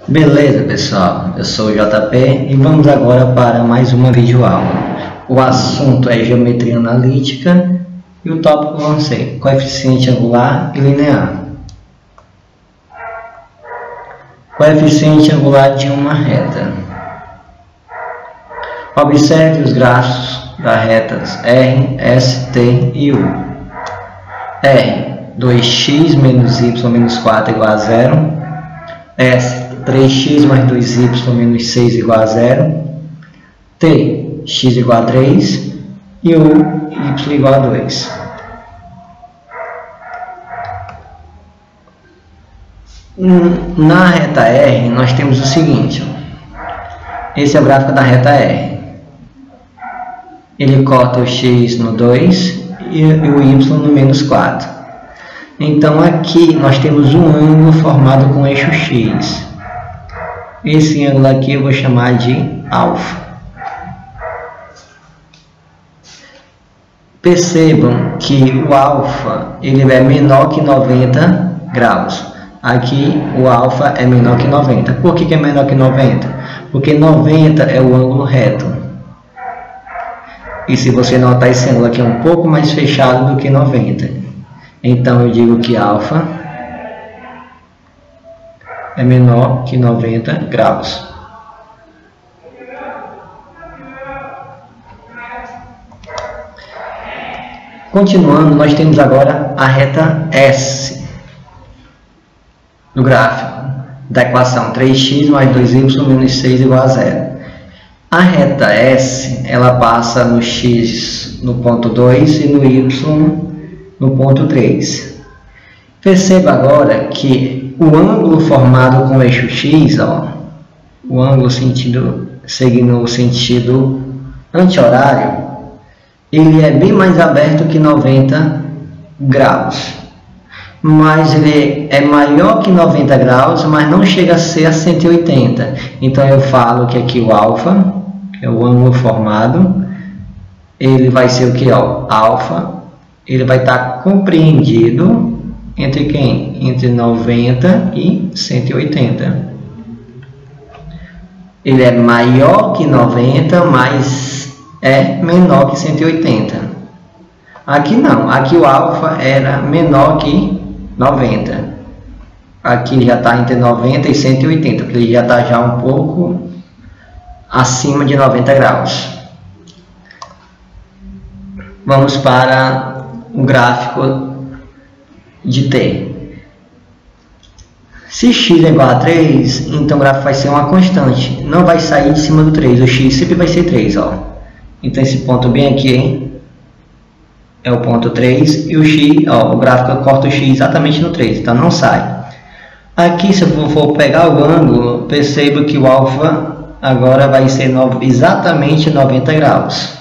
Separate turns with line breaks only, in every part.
Beleza, pessoal, eu sou o JP e vamos agora para mais uma videoaula. O assunto é geometria analítica e o tópico vão ser coeficiente angular e linear. Coeficiente angular de uma reta. Observe os gráficos das retas R, S, T e U. R, 2x menos y menos 4 igual a 0. S, 3x mais 2y menos 6 igual a 0. T, x igual a 3. E U, y igual a 2. Na reta R, nós temos o seguinte. Esse é o gráfico da reta R. Ele corta o x no 2 e o y no menos 4. Então aqui nós temos um ângulo formado com eixo x. Esse ângulo aqui eu vou chamar de alfa. Percebam que o alfa ele é menor que 90 graus. Aqui o alfa é menor que 90. Por que é menor que 90? Porque 90 é o ângulo reto. E se você notar, esse ângulo aqui é um pouco mais fechado do que 90. Então eu digo que alfa é menor que 90 graus. Continuando, nós temos agora a reta S no gráfico da equação 3x mais 2y menos 6 igual a 0. A reta S, ela passa no x no ponto 2 e no y no ponto 3. Perceba agora que o ângulo formado com o eixo x, o ângulo seguindo o sentido anti-horário, ele é bem mais aberto que 90 graus. Mas ele é maior que 90 graus, mas não chega a ser a 180. Então eu falo que aqui o alfa, que é o ângulo formado, ele vai ser o que? Alfa, ele vai estar compreendido entre quem? Entre 90 e 180. Ele é maior que 90, mas é menor que 180. Aqui não, aqui o alfa era menor que 90. Aqui já está entre 90 e 180, porque ele já está já um pouco acima de 90 graus. Vamos para o gráfico de T. Se x é igual a 3, então o gráfico vai ser uma constante. Não vai sair de cima do 3. O x sempre vai ser 3. Então esse ponto bem aqui é o ponto 3 e o x, o gráfico corta o x exatamente no 3, então não sai. Aqui, se eu for pegar o ângulo, perceba que o alfa agora vai ser exatamente 90 graus,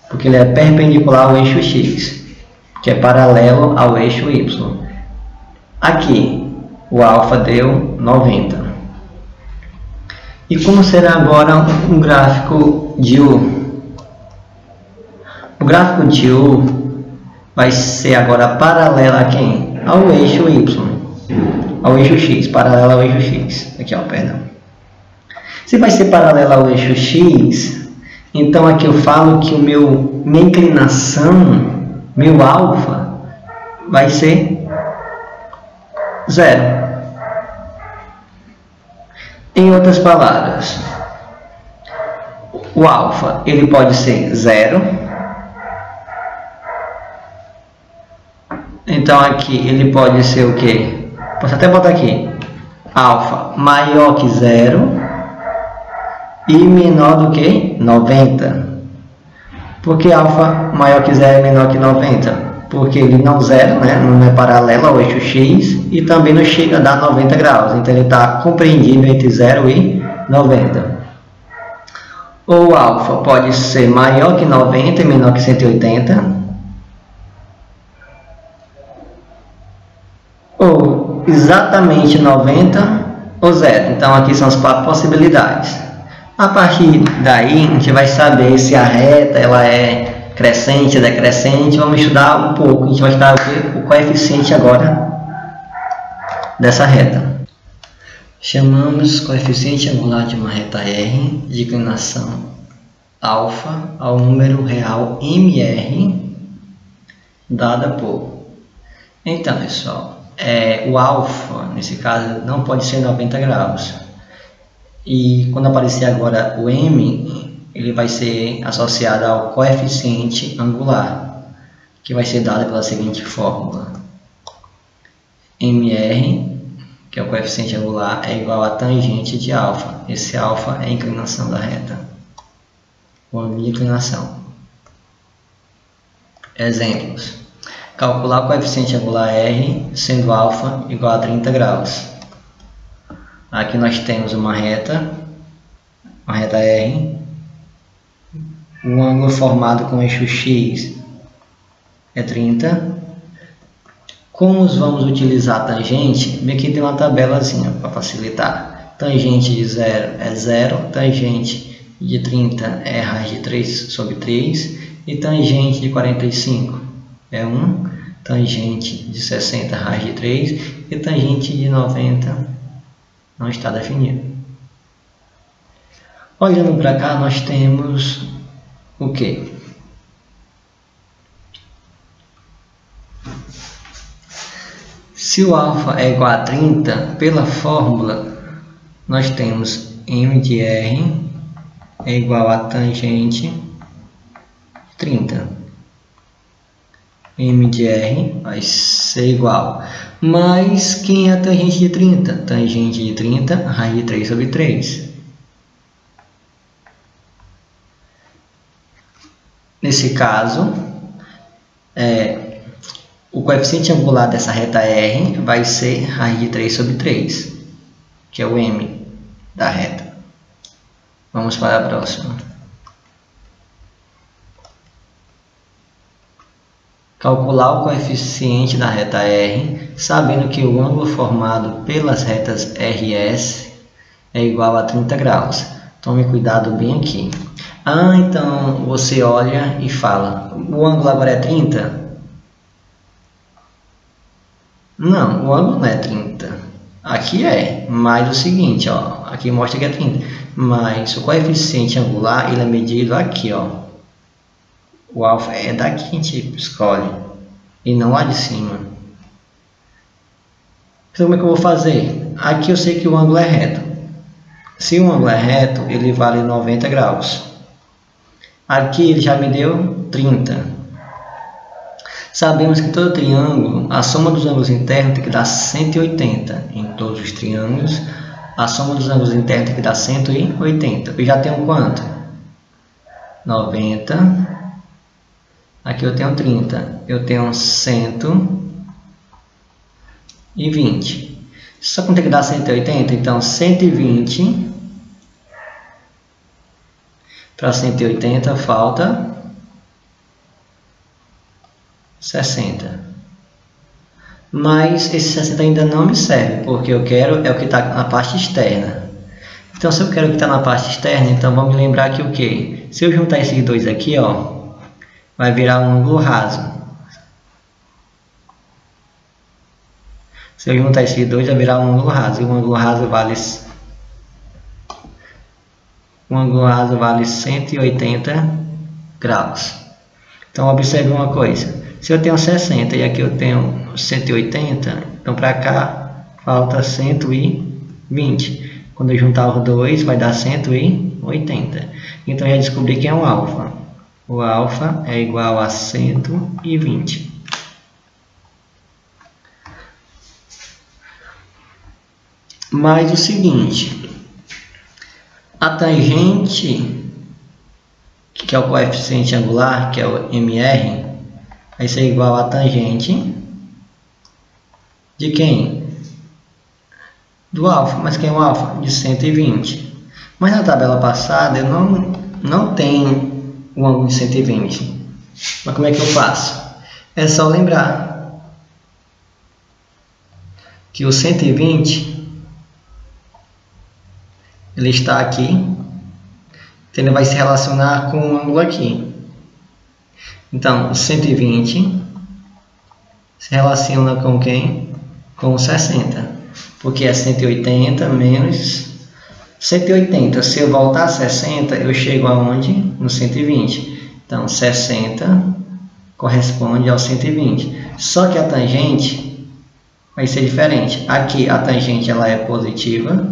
porque ele é perpendicular ao eixo x, que é paralelo ao eixo y. Aqui, o alfa deu 90. E como será agora um gráfico de U? O gráfico de U vai ser agora paralelo a quem? Ao eixo Y, ao eixo X, paralelo ao eixo X. Aqui, perdão. Se vai ser paralelo ao eixo X, então aqui eu falo que minha inclinação, meu alfa, vai ser 0. Em outras palavras, o alfa ele pode ser 0. Então aqui ele pode ser o que? Posso até botar aqui. Alfa maior que 0 e menor do que 90. Por que alfa maior que 0 e menor que 90? Porque ele não não é paralelo ao eixo x e também não chega a dar 90 graus. Então ele está compreendido entre 0 e 90. Ou alfa pode ser maior que 90 e menor que 180. Ou exatamente 90 ou 0. Então aqui são as 4 possibilidades. A partir daí a gente vai saber se a reta ela é crescente, decrescente. Vamos estudar um pouco. A gente vai estudar o coeficiente agora dessa reta. Chamamos coeficiente angular de uma reta R de inclinação alfa ao número real MR dada por... Então, pessoal, o alfa, nesse caso, não pode ser 90 graus. E quando aparecer agora o M, ele vai ser associado ao coeficiente angular, que vai ser dado pela seguinte fórmula. MR, que é o coeficiente angular, é igual a tangente de alfa. Esse alfa é a inclinação da reta, o ângulo de inclinação. Exemplos. Calcular o coeficiente angular R, sendo alfa igual a 30 graus. Aqui nós temos uma reta R. O ângulo formado com o eixo X é 30. Como vamos utilizar a tangente? Aqui tem uma tabelazinha para facilitar. Tangente de 0 é 0, tangente de 30 é raiz de 3 sobre 3 e tangente de 45 é 1, tangente de 60 raiz de 3 e tangente de 90 não está definido. Olhando para cá, nós temos o quê? Se o alfa é igual a 30, pela fórmula, nós temos M de R é igual a tangente de 30. M de R vai ser igual. Mas quem é a tangente de 30? Tangente de 30, raiz de 3 sobre 3. Nesse caso, o coeficiente angular dessa reta R vai ser raiz de 3 sobre 3, que é o M da reta. Vamos para a próxima. Calcular o coeficiente da reta R, sabendo que o ângulo formado pelas retas RS é igual a 30 graus. Tome cuidado bem aqui. Então você olha e fala, o ângulo agora é 30? Não, o ângulo não é 30. Aqui é, mas o seguinte, ó, aqui mostra que é 30. Mas o coeficiente angular, ele é medido aqui, ó. O alfa é daqui que a gente escolhe, e não lá de cima. Então como é que eu vou fazer? Aqui eu sei que o ângulo é reto. Se o ângulo é reto, ele vale 90 graus. Aqui ele já me deu 30. Sabemos que todo triângulo, a soma dos ângulos internos tem que dar 180. Em todos os triângulos, a soma dos ângulos internos tem que dar 180. Eu já tenho quanto? 90. Aqui eu tenho 30. Eu tenho 120. Só que tem que dar 180, então 120 para 180 falta 60. Mas esse 60 ainda não me serve, porque eu quero é o que está na parte externa. Então, se eu quero o que está na parte externa, então vamos lembrar que o quê? Se eu juntar esses dois aqui, ó, vai virar um ângulo raso. Se eu juntar esses dois, vai virar um ângulo raso. E um ângulo raso vale 180 graus. Então, observe uma coisa. Se eu tenho 60 e aqui eu tenho 180, então para cá falta 120. Quando eu juntar os dois, vai dar 180. Então, eu já descobri que é um alfa. O alfa é igual a 120. Mas o seguinte, a tangente, que é o coeficiente angular, que é o MR, vai ser igual a tangente de quem? Do alfa. Mas quem é o alfa? De 120. Mas na tabela passada eu não tenho o ângulo de 120. Mas como é que eu faço? É só lembrar que o 120 ele está aqui, então ele vai se relacionar com o ângulo aqui. Então, o 120 se relaciona com quem? Com o 60. porque é 180 menos 180. Se eu voltar a 60, eu chego aonde? No 120. Então, 60 corresponde ao 120. Só que a tangente vai ser diferente. Aqui a tangente ela é positiva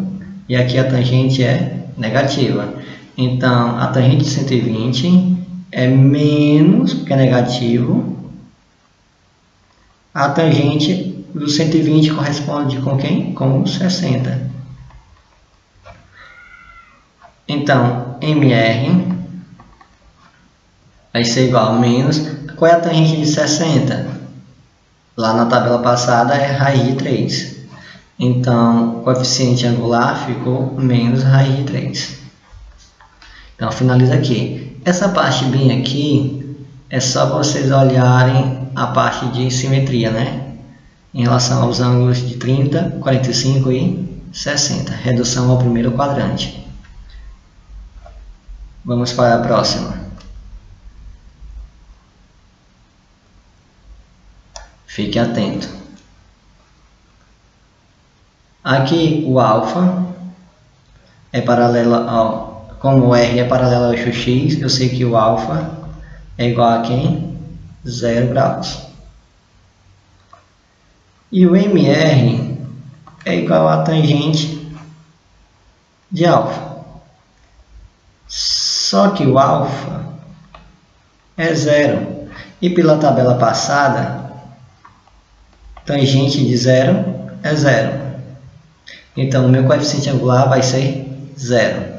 e aqui a tangente é negativa. Então, a tangente de 120 é menos, porque é negativo. A tangente do 120 corresponde com quem? Com o 60. Então, MR vai ser igual a menos... Qual é a tangente de 60? Lá na tabela passada é raiz de 3. Então, o coeficiente angular ficou menos raiz de 3. Então, finaliza aqui. Essa parte bem aqui é só para vocês olharem a parte de simetria, né? Em relação aos ângulos de 30, 45 e 60. Redução ao primeiro quadrante. Vamos para a próxima. Fique atento. Aqui o alfa é paralelo ao... Como o R é paralelo ao eixo X, eu sei que o alfa é igual a quem? 0 graus. E o MR é igual a tangente de alfa. Só que o alfa é 0. E pela tabela passada, tangente de 0 é 0. Então, o meu coeficiente angular vai ser 0.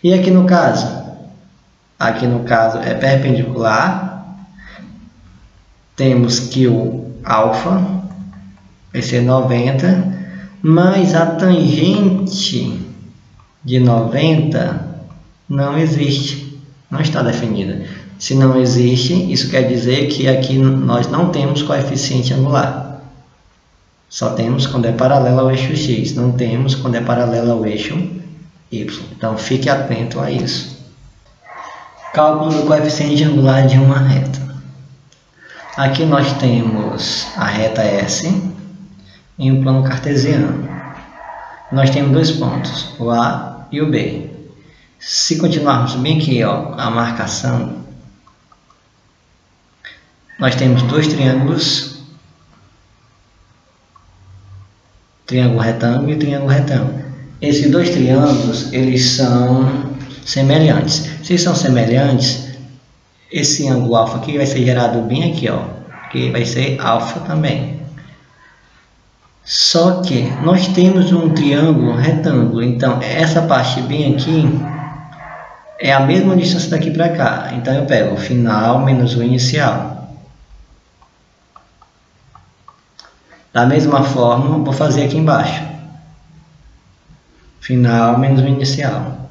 E aqui no caso? Aqui no caso é perpendicular. Temos que o alfa vai ser 90, mas a tangente de 90 não existe, não está definida. Se não existe, isso quer dizer que aqui nós não temos coeficiente angular. Só temos quando é paralelo ao eixo X, não temos quando é paralelo ao eixo Y. Então, fique atento a isso. Cálculo do coeficiente angular de uma reta. Aqui nós temos a reta S em um plano cartesiano. Nós temos dois pontos, o A e o B. Se continuarmos bem aqui, ó, a marcação, nós temos dois triângulos, triângulo retângulo e triângulo retângulo. Esses dois triângulos, eles são semelhantes. Se são semelhantes, esse ângulo alfa aqui vai ser gerado bem aqui, ó, que vai ser alfa também. Só que nós temos um triângulo retângulo, então essa parte bem aqui é a mesma distância daqui para cá. Então eu pego o final menos o inicial. Da mesma forma, vou fazer aqui embaixo. Final menos o inicial.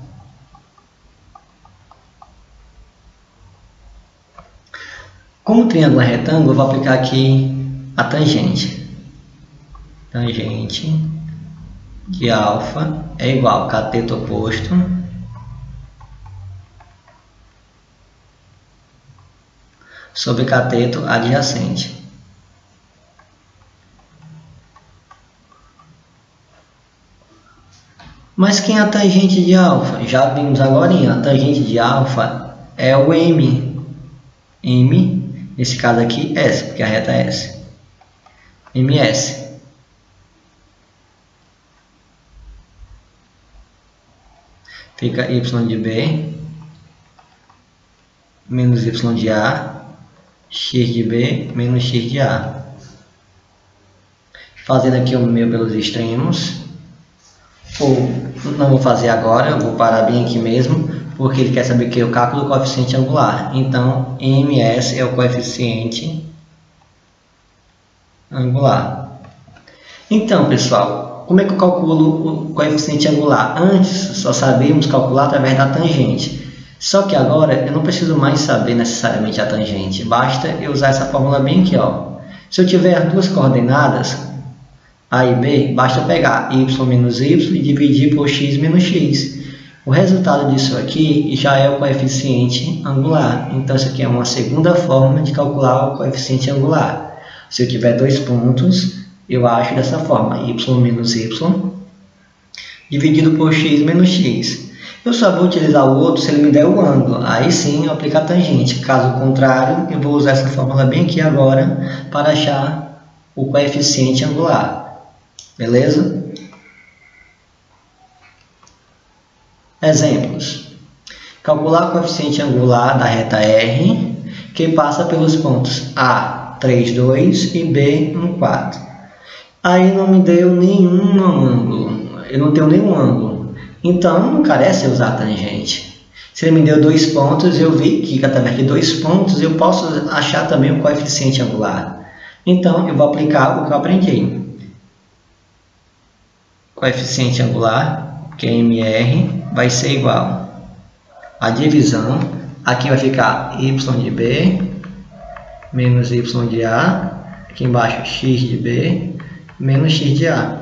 Como o triângulo é retângulo, eu vou aplicar aqui a tangente. Tangente de alfa é igual a cateto oposto sobre cateto adjacente. Mas quem é a tangente de alfa? Já vimos agora, a tangente de alfa é o M. M, nesse caso aqui, S, porque a reta é S. MS. Fica Y de B menos Y de A, X de B menos X de A. Fazendo aqui o meu pelos extremos. Ou não vou fazer agora, eu vou parar bem aqui mesmo, porque ele quer saber que é o cálculo do coeficiente angular. Então, MS é o coeficiente angular. Então, pessoal, como é que eu calculo o coeficiente angular? Antes, só sabíamos calcular através da tangente. Só que agora, eu não preciso mais saber necessariamente a tangente. Basta eu usar essa fórmula bem aqui, ó. Se eu tiver duas coordenadas, A e B, basta pegar y menos y e dividir por x menos x. O resultado disso aqui já é o coeficiente angular. Então, isso aqui é uma segunda forma de calcular o coeficiente angular. Se eu tiver dois pontos, Eu acho dessa forma, y menos y dividido por x menos x. Eu só vou utilizar o outro se ele me der o ângulo. Aí sim eu aplico a tangente. Caso contrário, eu vou usar essa fórmula bem aqui agora para achar o coeficiente angular. Beleza? Exemplos. Calcular o coeficiente angular da reta R, que passa pelos pontos A, 3, 2 e B, 1, 4. Aí não me deu nenhum ângulo. Eu não tenho nenhum ângulo. Então, não carece usar a tangente. Se ele me deu 2 pontos, eu vi que através de 2 pontos eu posso achar também o coeficiente angular. Então, eu vou aplicar o que eu aprendi. Coeficiente angular, que é MR, vai ser igual a divisão. Aqui vai ficar y de B menos y de A. Aqui embaixo, x de B menos x de A.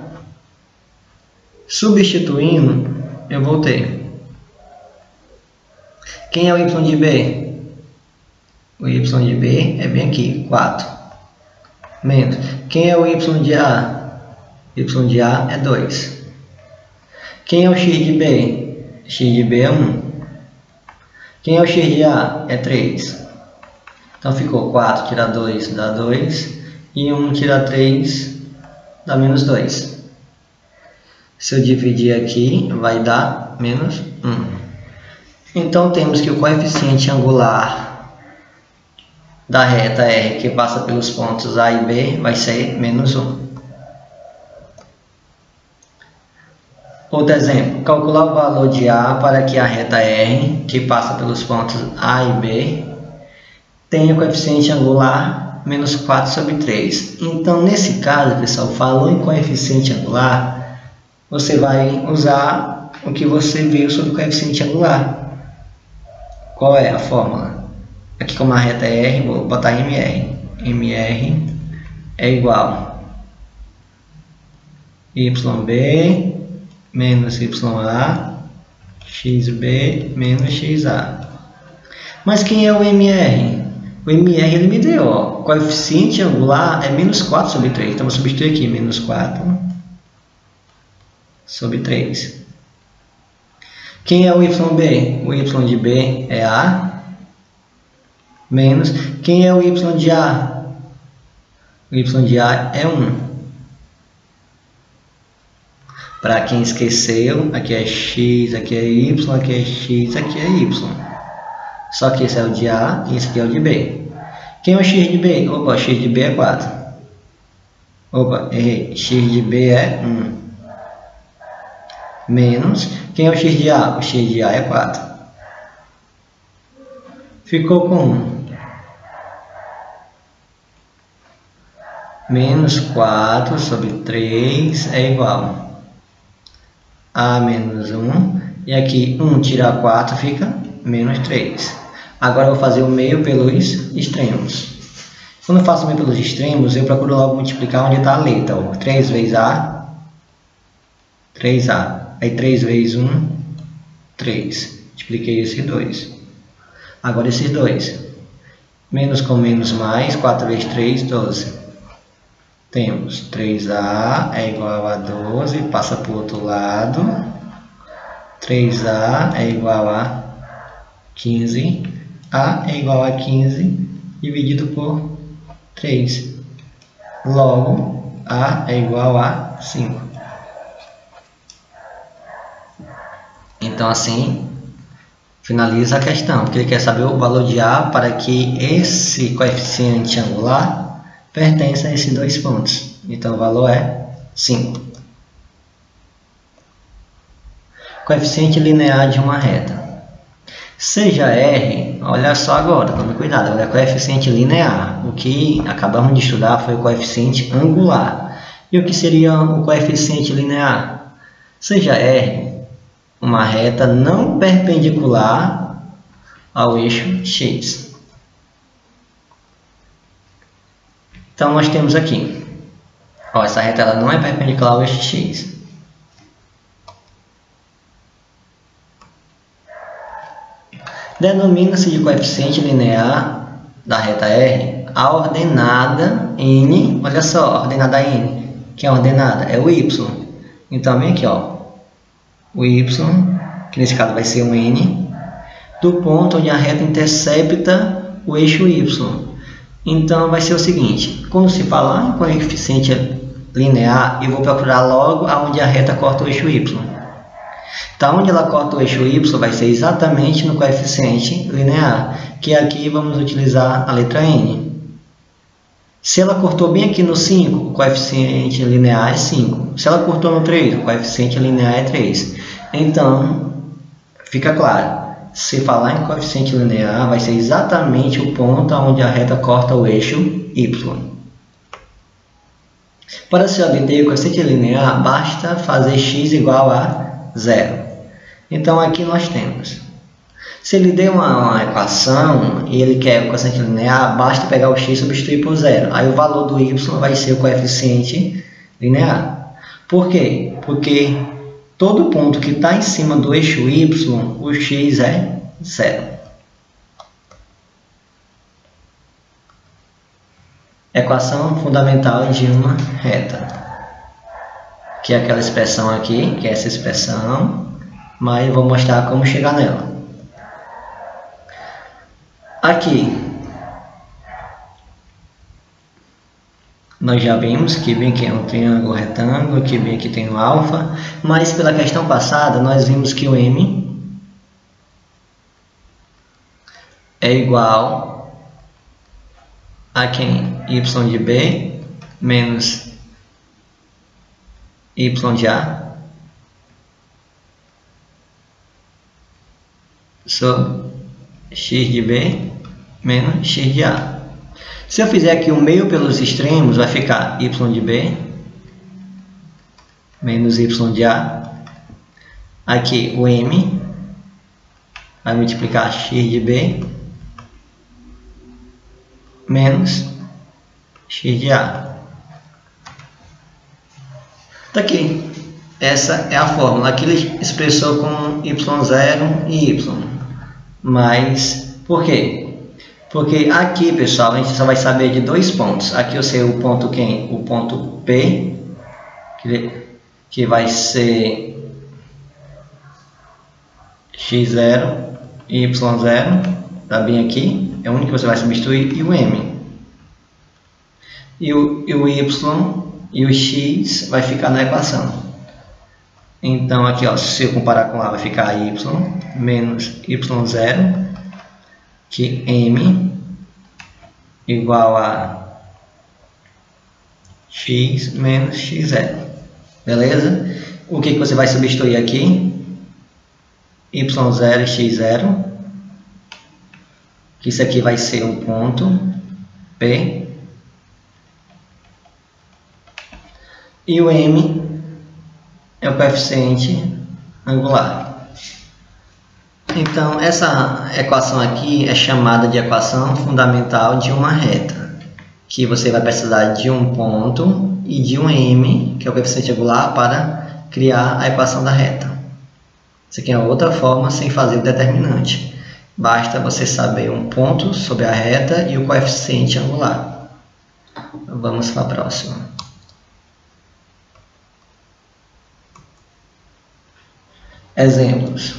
Substituindo, eu vou ter. Quem é o y de B? O y de B é bem aqui, 4. Menos. Quem é o y de A? Y de A é 2. Quem é o x de B? X de B é 1. Quem é o x de A? É 3. Então ficou 4 tira 2 dá 2. E 1 tira 3 dá menos 2. Se eu dividir aqui, vai dar menos 1. Então, temos que o coeficiente angular da reta R, que passa pelos pontos A e B, vai ser menos 1. Outro exemplo, calcular o valor de A para que a reta R, que passa pelos pontos A e B, tenha o coeficiente angular menos 4 sobre 3. Então, nesse caso, pessoal, falou em coeficiente angular, você vai usar o que você viu sobre o coeficiente angular. Qual é a fórmula? Aqui, como a reta é R, vou botar MR. MR é igual a YB menos YA, XB menos XA. Mas quem é o MR? O MR ele me deu, ó, o coeficiente angular é menos 4 sobre 3. Então, vou substituir aqui, menos 4 sobre 3. Quem é o YB? O Y de B é A. Menos. Quem é o Y de A? O Y de A é 1. Para quem esqueceu, aqui é X, aqui é Y, aqui é X, aqui é Y. Só que esse é o de A e esse aqui é o de B. Quem é o X de B? Opa, X de B é 4. Opa, errei. X de B é 1. Menos, quem é o x de A? O x de A é 4. Ficou com 1. Menos 4 sobre 3 é igual a menos 1. E aqui 1 tirar 4 fica menos 3. Agora eu vou fazer o meio pelos extremos. Quando eu faço o meio pelos extremos, eu procuro logo multiplicar onde está a letra. 3 vezes A, 3A. Aí 3 vezes 1, 3. Multipliquei esses 2. Agora esses 2. Menos com menos mais. 4 vezes 3, 12. Temos 3A é igual a 12. Passa para o outro lado. 3A é igual a 15. A é igual a 15 dividido por 3. Logo, A é igual a 5. Então, assim, finaliza a questão, porque ele quer saber o valor de A para que esse coeficiente angular pertença a esses 2 pontos. Então, o valor é 5. Coeficiente linear de uma reta. Seja R, olha só agora, tome cuidado, é coeficiente linear. O que acabamos de estudar foi o coeficiente angular. E o que seria o coeficiente linear? Seja R uma reta não perpendicular ao eixo X. Então, nós temos aqui, ó, essa reta ela não é perpendicular ao eixo X. Denomina-se de coeficiente linear da reta R a ordenada N, olha só, a ordenada N, que é a ordenada? É o y. Então, vem aqui, ó, o y, que nesse caso vai ser um n, do ponto onde a reta intercepta o eixo y. Então, vai ser o seguinte, quando se falar em coeficiente linear, eu vou procurar logo aonde a reta corta o eixo y. Então, onde ela corta o eixo y vai ser exatamente no coeficiente linear, que aqui vamos utilizar a letra n. Se ela cortou bem aqui no 5, o coeficiente linear é 5. Se ela cortou no 3, o coeficiente linear é 3. Então, fica claro, se falar em coeficiente linear, vai ser exatamente o ponto onde a reta corta o eixo y. Para se obter o coeficiente linear, basta fazer x igual a 0. Então, aqui nós temos, se ele deu uma equação e ele quer o coeficiente linear, basta pegar o x e substituir por 0. Aí o valor do y vai ser o coeficiente linear. Por quê? Porque todo ponto que está em cima do eixo y, o x é 0. Equação fundamental de uma reta. Que é aquela expressão aqui, que é essa expressão, mas eu vou mostrar como chegar nela. Aqui, nós já vimos que bem que é um triângulo retângulo, que bem que tem um alfa, mas pela questão passada nós vimos que o m é igual a quem? Y de b menos y de a sobre x de b menos x de a. Se eu fizer aqui o meio pelos extremos, vai ficar y de b menos y de a. Aqui o m vai multiplicar x de b menos x de a. Tá aqui. Essa é a fórmula. Aqui ele expressou com y0 e y. Mas, por quê? Porque aqui, pessoal, a gente só vai saber de dois pontos. Aqui eu sei o ponto quem? O ponto P, que vai ser x0 e y0. Tá bem aqui. É o único que você vai substituir. E o m. E o y e o x vai ficar na equação. Então, aqui, ó, se eu comparar com lá, vai ficar y menos y0, que m igual a x menos x0. Beleza? O que você vai substituir aqui? y0 e x0. Que isso aqui vai ser um ponto P. E o m é o coeficiente angular. Então, essa equação aqui é chamada de equação fundamental de uma reta, que você vai precisar de um ponto e de um m, que é o coeficiente angular, para criar a equação da reta. Isso aqui é outra forma sem fazer o determinante. Basta você saber um ponto sobre a reta e o coeficiente angular. Vamos para a próxima. Exemplos.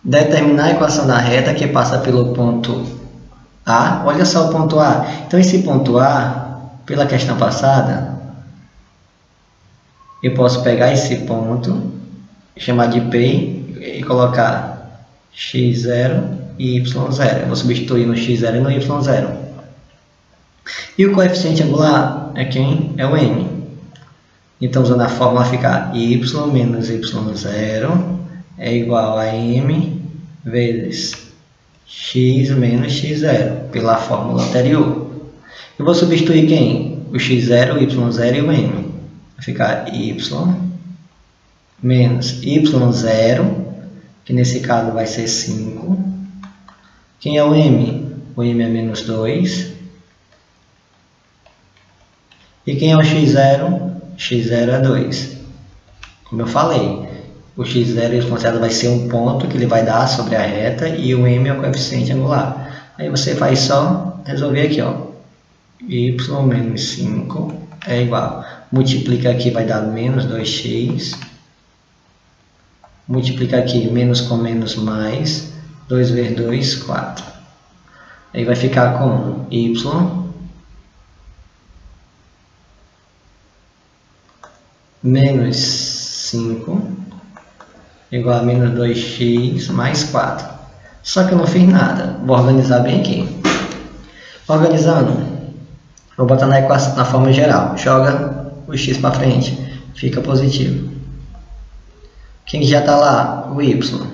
Determinar a equação da reta que passa pelo ponto A. Olha só o ponto A. Então, esse ponto A, pela questão passada, eu posso pegar esse ponto, chamar de P e colocar x0 e y0. Eu vou substituir no x0 e no y0. E o coeficiente angular é quem? É o m. Então, usando a fórmula, ficar y menos y0 é igual a m vezes x menos x0, pela fórmula anterior. Eu vou substituir quem? O x0, o y0 e o m. Vai ficar y menos y0, que nesse caso vai ser 5. Quem é o m? O m é menos 2. E quem é o x0? x0 é 2. Como eu falei, o x0 e o vai ser um ponto que ele vai dar sobre a reta e o m é o coeficiente angular. Aí você vai só resolver aqui, ó. y menos 5 é igual. Multiplica aqui, vai dar menos 2x. Multiplica aqui, menos com menos mais. 2 vezes 2, 4. Aí vai ficar com y menos 5 igual a menos 2x mais 4. Só que eu não fiz nada. Vou organizar bem aqui. Organizando, vou botar na equação, na forma geral. Joga o x para frente, fica positivo. Quem já está lá? O y.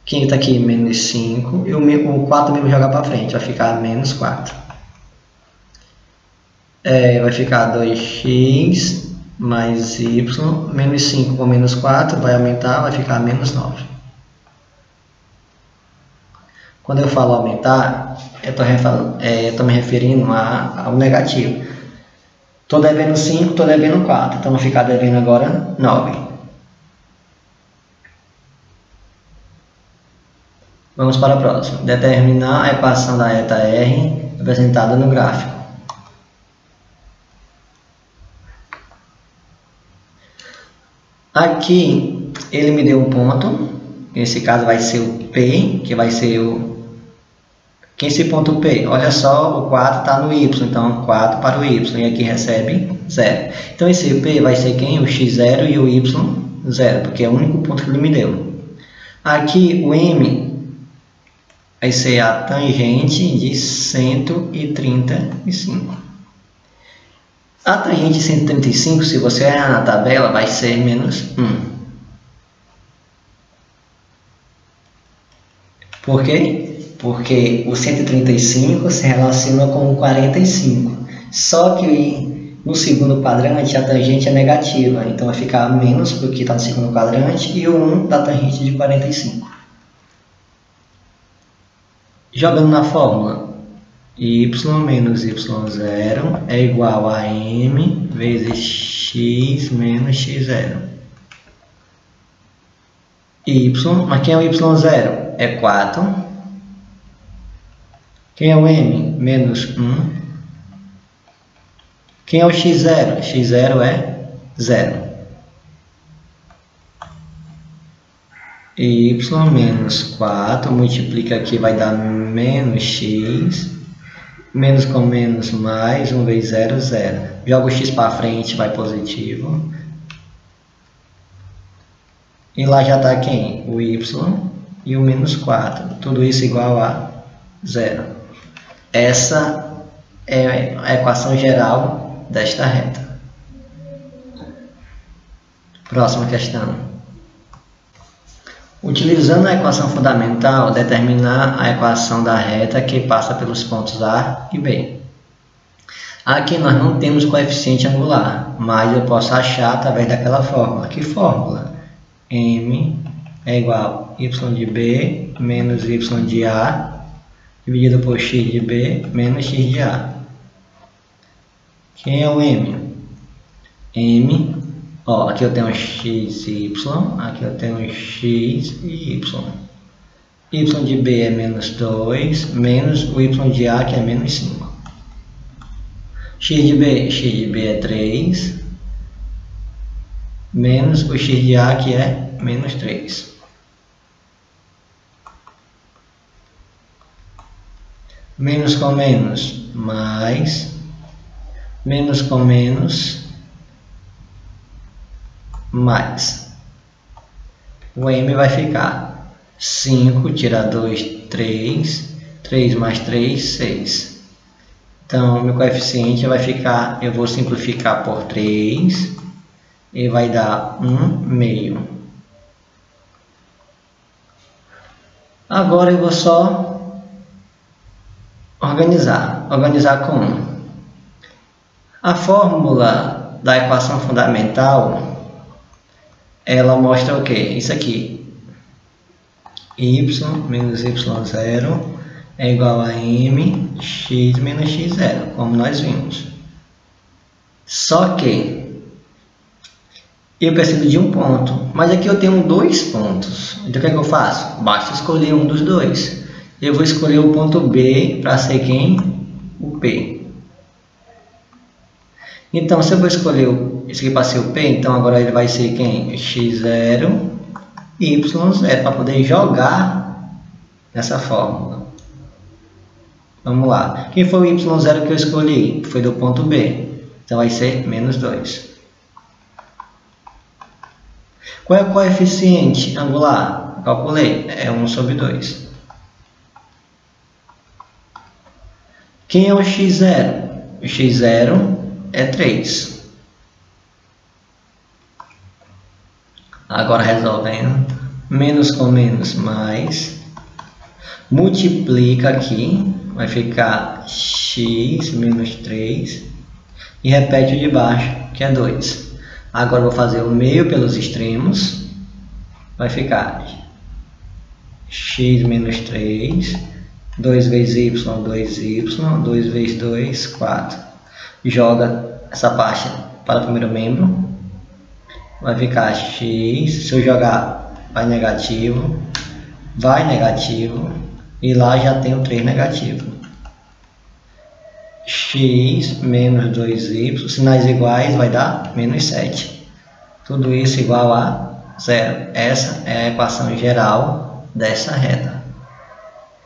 Quem está aqui? Menos 5. E o 4 mesmo jogar para frente, vai ficar menos 4. Vai ficar 2x mais y, menos 5 com menos 4, vai aumentar, vai ficar menos 9. Quando eu falo aumentar, eu estou me referindo ao negativo. Estou devendo 5, estou devendo 4, então vou ficar devendo agora 9. Vamos para a próxima. Determinar a equação da reta R representada no gráfico. Aqui ele me deu um ponto, nesse caso vai ser o P, que vai ser o... Que esse ponto P, olha só, o 4 está no Y, então 4 para o Y, e aqui recebe 0. Então esse P vai ser quem? O x0 e o y0, porque é o único ponto que ele me deu. Aqui o M vai ser a tangente de 135. A tangente de 135, se você olhar na tabela, vai ser menos 1. Por quê? Porque o 135 se relaciona com o 45. Só que no segundo quadrante a tangente é negativa, então vai ficar menos porque está no segundo quadrante e o 1 da tangente de 45. Jogando na fórmula, y menos y0 é igual a m vezes x menos x0. Mas quem é o y0? É 4. Quem é o m? Menos 1. Quem é o x0? x0 é 0. Y menos 4, multiplica aqui, vai dar menos x. Menos com menos mais, 1 vezes 0, 0. Joga o x para frente, vai positivo. E lá já está quem? O y e o menos 4. Tudo isso igual a 0. Essa é a equação geral desta reta. Próxima questão. Utilizando a equação fundamental, determinar a equação da reta que passa pelos pontos A e B. Aqui nós não temos coeficiente angular, mas eu posso achar através daquela fórmula. Que fórmula? M é igual a y de B menos y de A dividido por x de B menos x de A. Quem é o M? M... Ó, aqui eu tenho x e y, aqui eu tenho x e y. Y de B é menos 2, menos o y de A, que é menos 5. X de B é 3, menos o x de A, que é menos 3. Menos com menos, mais. Menos com menos, mais. O M vai ficar 5, tira 2, 3. 3 mais 3, 6. Então, meu coeficiente vai ficar, eu vou simplificar por 3. E vai dar 1/2. Agora eu vou só organizar. Organizar como? A fórmula da equação fundamental, ela mostra o que? Isso aqui. Y menos y0 é igual a mx menos x0, como nós vimos. Só que eu preciso de um ponto, mas aqui eu tenho 2 pontos. Então o que é que eu faço? Basta escolher um dos dois. Eu vou escolher o ponto B para ser quem? O P. Então, se eu vou escolher isso aqui para ser o P, então agora ele vai ser quem? x0, y0, para poder jogar nessa fórmula. Vamos lá. Quem foi o y0 que eu escolhi? Foi do ponto B. Então vai ser menos 2. Qual é o coeficiente angular? Calculei. É 1 sobre 2. Quem é o x0? O x0 é 3. Agora resolvendo. Menos com menos, mais. Multiplica aqui. Vai ficar x menos 3. E repete o de baixo, que é 2. Agora vou fazer o meio pelos extremos. Vai ficar x menos 3. 2 vezes y, 2y. 2 vezes 2, 4. Joga essa parte para o primeiro membro. Vai ficar x. Se eu jogar, vai negativo. Vai negativo. E lá já tem o 3 negativo. X menos 2y, sinais iguais, vai dar menos 7. Tudo isso igual a 0. Essa é a equação geral dessa reta.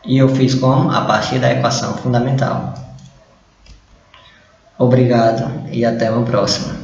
E eu fiz como? A partir da equação fundamental. Obrigado e até uma próxima.